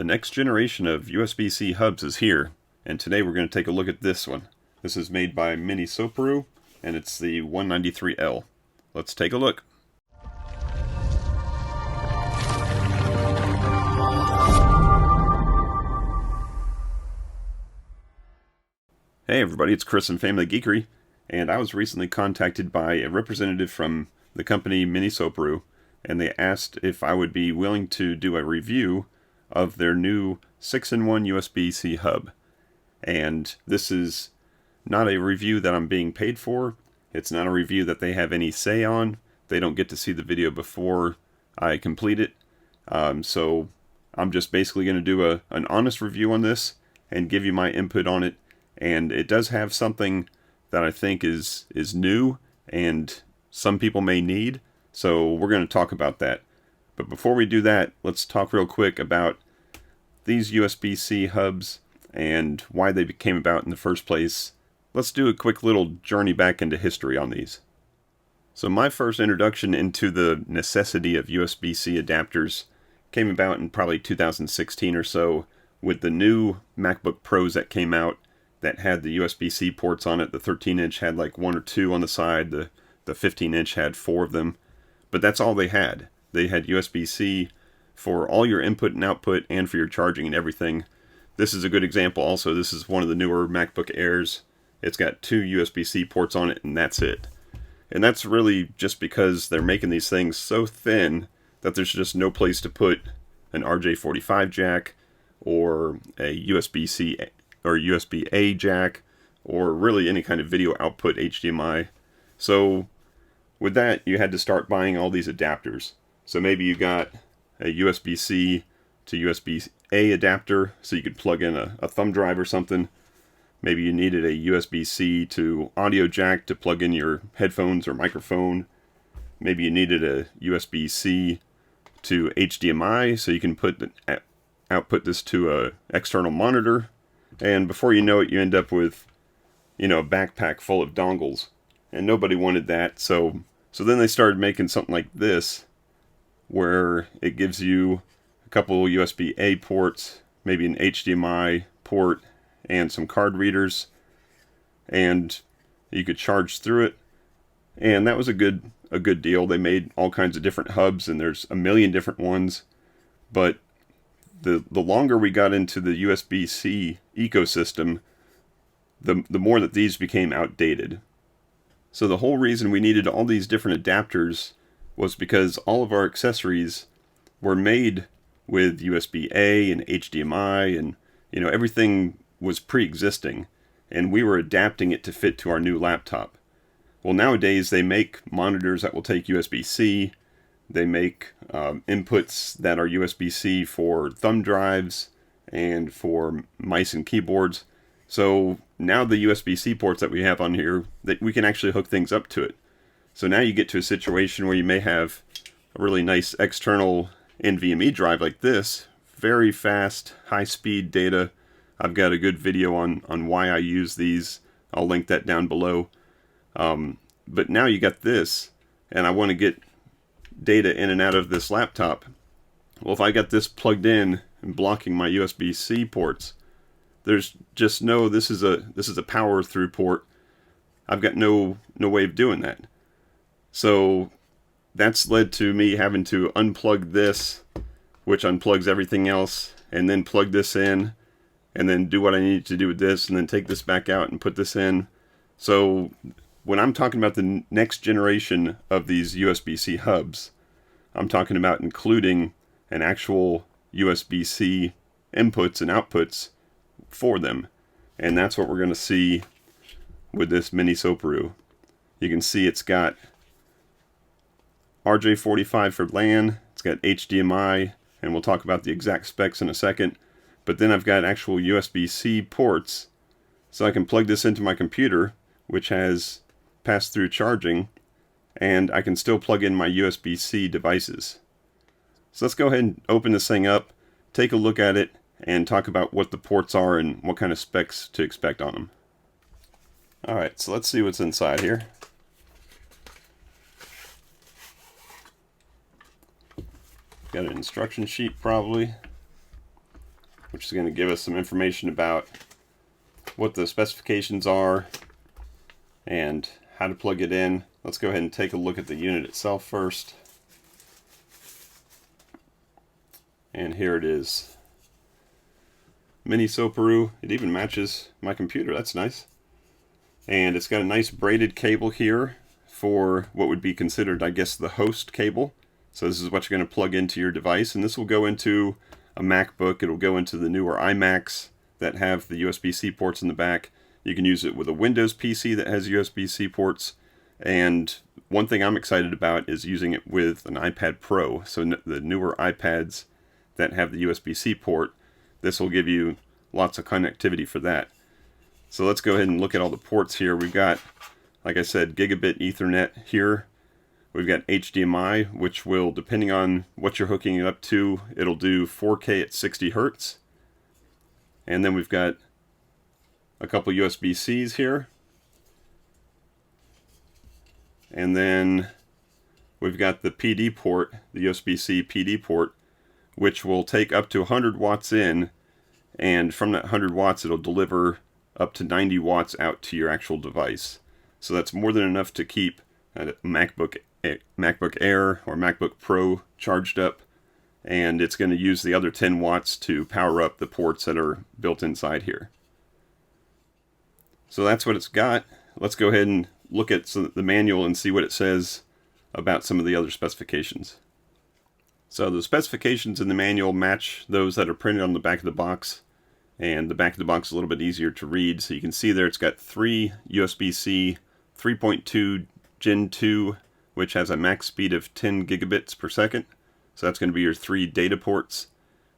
The next generation of USB-C hubs is here, and today we're going to take a look at this one. This is made by Minisopuru, and it's the 193L. Let's take a look. Hey everybody, it's Chris from FamilyGeekery, and I was recently contacted by a representative from the company Minisopuru, and they asked if I would be willing to do a review of their new 6-in-1 USB-C hub. And this is not a review that I'm being paid for. It's not a review that they have any say on. They don't get to see the video before I complete it. So I'm just basically going to do an honest review on this and give you my input on it. And it does have something that I think is new and some people may need. So we're going to talk about that. But before we do that, let's talk real quick about these USB-C hubs and why they came about in the first place. Let's do a quick little journey back into history on these. So my first introduction into the necessity of USB-C adapters came about in probably 2016 or so with the new MacBook Pros that came out that had the USB-C ports on it. The 13-inch had like one or two on the side. The 15-inch had 4 of them. But that's all they had. They had USB-C for all your input and output and for your charging and everything. This is a good example also. This is one of the newer MacBook Airs. It's got 2 USB-C ports on it and that's it. And that's really just because they're making these things so thin that there's just no place to put an RJ45 jack or a USB-C or USB-A jack or really any kind of video output HDMI. So with that, you had to start buying all these adapters. So maybe you got a USB-C to USB-A adapter so you could plug in a thumb drive or something. Maybe you needed a USB-C to audio jack to plug in your headphones or microphone. Maybe you needed a USB-C to HDMI so you can output this to a external monitor. And before you know it, you end up with, a backpack full of dongles. And nobody wanted that, so then they started making something like this, where it gives you a couple USB-A ports, maybe an HDMI port, and some card readers, and you could charge through it. And that was a good deal. They made all kinds of different hubs, and there's a million different ones. But the longer we got into the USB-C ecosystem, the more that these became outdated. So the whole reason we needed all these different adapters was because all of our accessories were made with USB-A and HDMI and, everything was pre-existing, and we were adapting it to fit to our new laptop. Well, nowadays they make monitors that will take USB-C. They make inputs that are USB-C for thumb drives and for mice and keyboards. So now the USB-C ports that we have on here, that we can actually hook things up to it. So now you get to a situation where you may have a really nice external NVMe drive like this, very fast, high-speed data. I've got a good video on why I use these. I'll link that down below. But now you got this, and I want to get data in and out of this laptop. Well, if I got this plugged in and blocking my USB-C ports, there's just this is a power through port. I've got no way of doing that. So that's led to me having to unplug this, which unplugs everything else, and then plug this in, and then do what I need to do with this, and then take this back out and put this in. So when I'm talking about the next generation of these USB-C hubs, I'm talking about including an actual USB-C inputs and outputs for them. And that's what we're going to see with this Minisopuru. You can see it's got RJ45 for LAN, it's got HDMI, and we'll talk about the exact specs in a second. But then I've got actual USB-C ports, so I can plug this into my computer, which has pass-through charging, and I can still plug in my USB-C devices. So let's go ahead and open this thing up, take a look at it, and talk about what the ports are and what kind of specs to expect on them. Alright, so let's see what's inside here. Got an instruction sheet probably. which is going to give us some information about what the specifications are and how to plug it in. Let's go ahead and take a look at the unit itself first. And here it is. Minisopuru. It even matches my computer. That's nice. And it's got a nice braided cable here for what would be considered, I guess, the host cable. So this is what you're going to plug into your device, and this will go into a MacBook. It'll go into the newer iMacs that have the USB-C ports in the back. You can use it with a Windows PC that has USB-C ports. And one thing I'm excited about is using it with an iPad Pro. So the newer iPads that have the USB-C port, this will give you lots of connectivity for that. So let's go ahead and look at all the ports here. We've got, like I said, gigabit Ethernet here. We've got HDMI, which will, depending on what you're hooking it up to, it'll do 4K at 60 Hertz. And then we've got a couple USB-Cs here. And then we've got the PD port, the USB-C PD port, which will take up to 100 watts in, and from that 100 watts it'll deliver up to 90 watts out to your actual device. So that's more than enough to keep a MacBook Air or MacBook Pro charged up, and it's going to use the other 10 watts to power up the ports that are built inside here. So that's what it's got. Let's go ahead and look at the manual and see what it says about some of the other specifications. So the specifications in the manual match those that are printed on the back of the box, and the back of the box is a little bit easier to read. So you can see there it's got 3 USB-C 3.2 Gen 2, which has a max speed of 10 gigabits per second. So that's going to be your 3 data ports.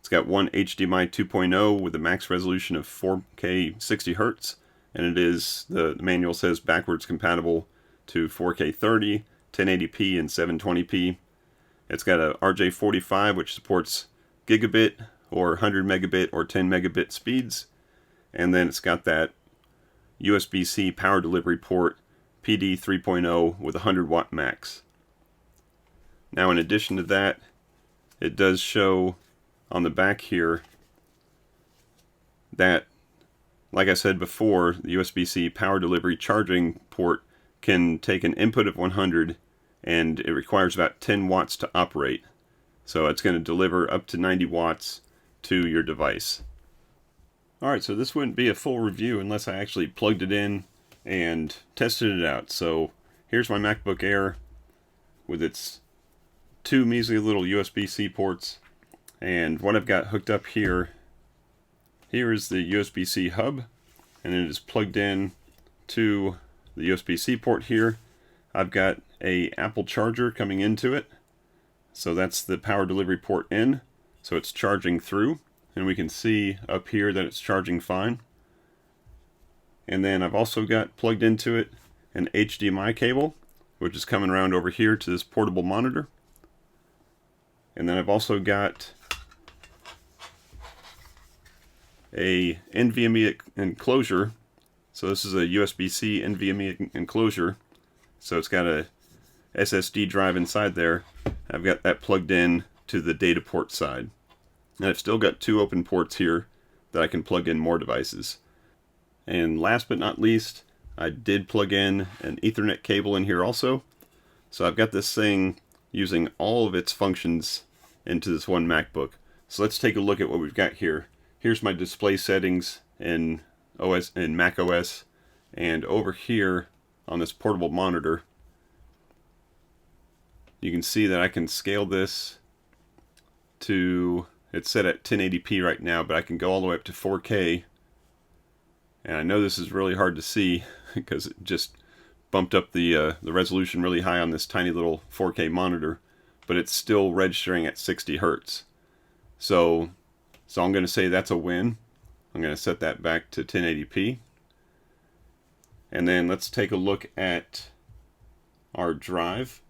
It's got one HDMI 2.0 with a max resolution of 4K 60 Hertz, and it is, the manual says, backwards compatible to 4K 30, 1080p, and 720p. It's got a RJ45, which supports gigabit or 100 megabit or 10 megabit speeds. And then it's got that USB-C power delivery port, PD 3.0, with 100 watt max. Now, in addition to that, it does show on the back here that, like I said before, the USB-C power delivery charging port can take an input of 100, and it requires about 10 watts to operate. So it's going to deliver up to 90 watts to your device. Alright, so this wouldn't be a full review unless I actually plugged it in and tested it out. So here's my MacBook Air with its 2 measly little USB-C ports, and what I've got hooked up here is the USB-C hub, and it is plugged in to the USB-C port here. I've got a Apple charger coming into it, so that's the power delivery port in, so it's charging through, and we can see up here that it's charging fine. And then I've also got plugged into it an HDMI cable, which is coming around over here to this portable monitor. And then I've also got a NVMe enclosure. So this is a USB-C NVMe enclosure. So it's got a SSD drive inside there. I've got that plugged in to the data port side. And I've still got 2 open ports here that I can plug in more devices. And last but not least, I did plug in an Ethernet cable in here also. So I've got this thing using all of its functions into this one MacBook. So let's take a look at what we've got here. Here's my display settings in Mac OS, and over here on this portable monitor, you can see that I can scale this to, it's set at 1080p right now, but I can go all the way up to 4K. And I know this is really hard to see because it just bumped up the resolution really high on this tiny little 4K monitor, but it's still registering at 60 Hertz. So I'm going to say that's a win. I'm going to set that back to 1080p. And then let's take a look at our drive.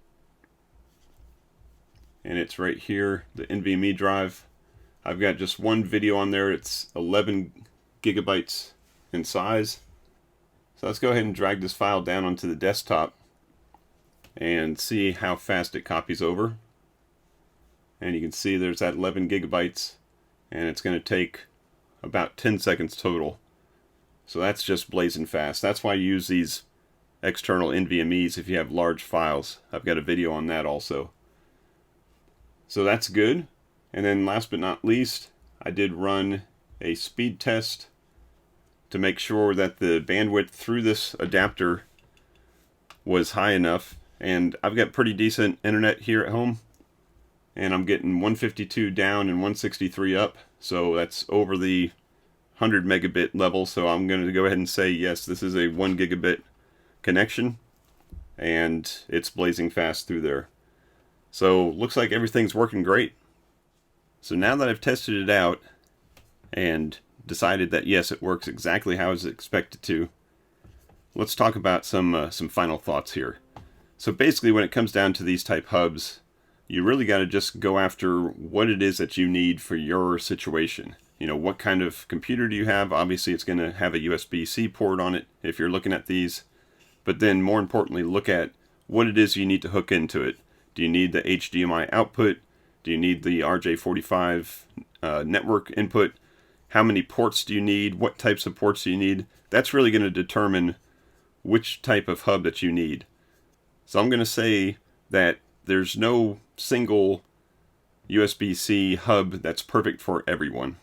And it's right here, the NVMe drive. I've got just one video on there. It's 11 gigabytes in size. So let's go ahead and drag this file down onto the desktop and see how fast it copies over. And you can see there's that 11 gigabytes, and it's going to take about 10 seconds total. So that's just blazing fast. That's why you use these external NVMEs if you have large files. I've got a video on that also. So that's good. And then last but not least, I did run a speed test to make sure that the bandwidth through this adapter was high enough. And I've got pretty decent internet here at home, and I'm getting 152 down and 163 up, so that's over the 100 megabit level. So I'm going to go ahead and say yes, this is a 1 gigabit connection, and it's blazing fast through there. So looks like everything's working great. So now that I've tested it out and decided that yes, it works exactly how I was expected to, let's talk about some final thoughts here. So basically, when it comes down to these type hubs, you really got to just go after what it is that you need for your situation. You know, what kind of computer do you have? Obviously, it's going to have a USB-C port on it if you're looking at these. But then, more importantly, look at what it is you need to hook into it. Do you need the HDMI output? Do you need the RJ45 network input? How many ports do you need? What types of ports do you need? That's really going to determine which type of hub that you need. So I'm going to say that there's no single USB-C hub that's perfect for everyone.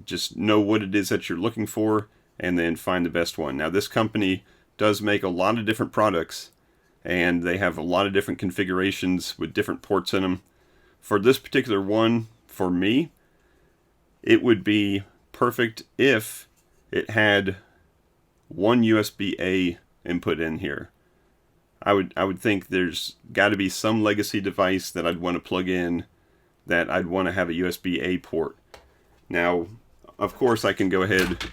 Just know what it is that you're looking for and then find the best one. Now, this company does make a lot of different products, and they have a lot of different configurations with different ports in them. For this particular one, for me, it would be perfect if it had one USB-A input in here. I would think there's got to be some legacy device that I'd want to plug in that I'd want to have a USB-A port. Now, of course, I can go ahead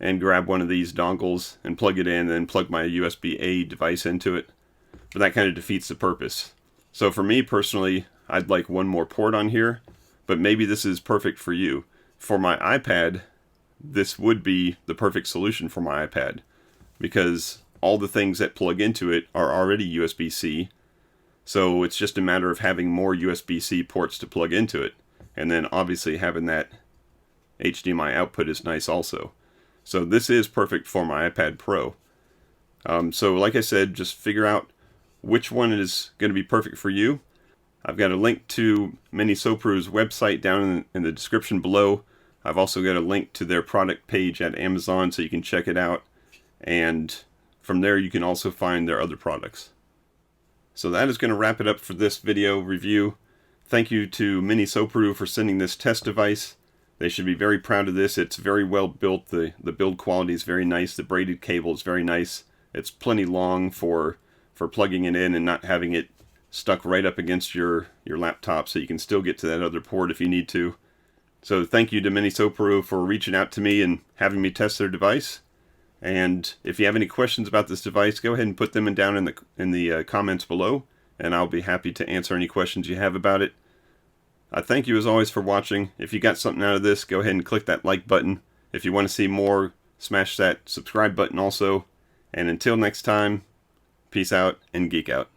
and grab one of these dongles and plug it in and then plug my USB-A device into it, but that kind of defeats the purpose. So for me personally, I'd like one more port on here, but maybe this is perfect for you. For my iPad, this would be the perfect solution for my iPad, because all the things that plug into it are already USB-C, so it's just a matter of having more USB-C ports to plug into it, and then obviously having that HDMI output is nice also. So this is perfect for my iPad Pro. So like I said, just figure out which one is going to be perfect for you. I've got a link to Minisopuru's website down in the description below. I've also got a link to their product page at Amazon so you can check it out, and from there you can also find their other products. So that is going to wrap it up for this video review. Thank you to Minisopuru for sending this test device. They should be very proud of this. It's very well built. The build quality is very nice. The braided cable is very nice. It's plenty long for plugging it in and not having it stuck right up against your laptop, so you can still get to that other port if you need to. So thank you to Minisopuru for reaching out to me and having me test their device. And if you have any questions about this device, go ahead and put them down in the comments below, and I'll be happy to answer any questions you have about it. I thank you as always for watching. If you got something out of this, go ahead and click that like button. If you want to see more, smash that subscribe button also. And until next time, peace out and geek out.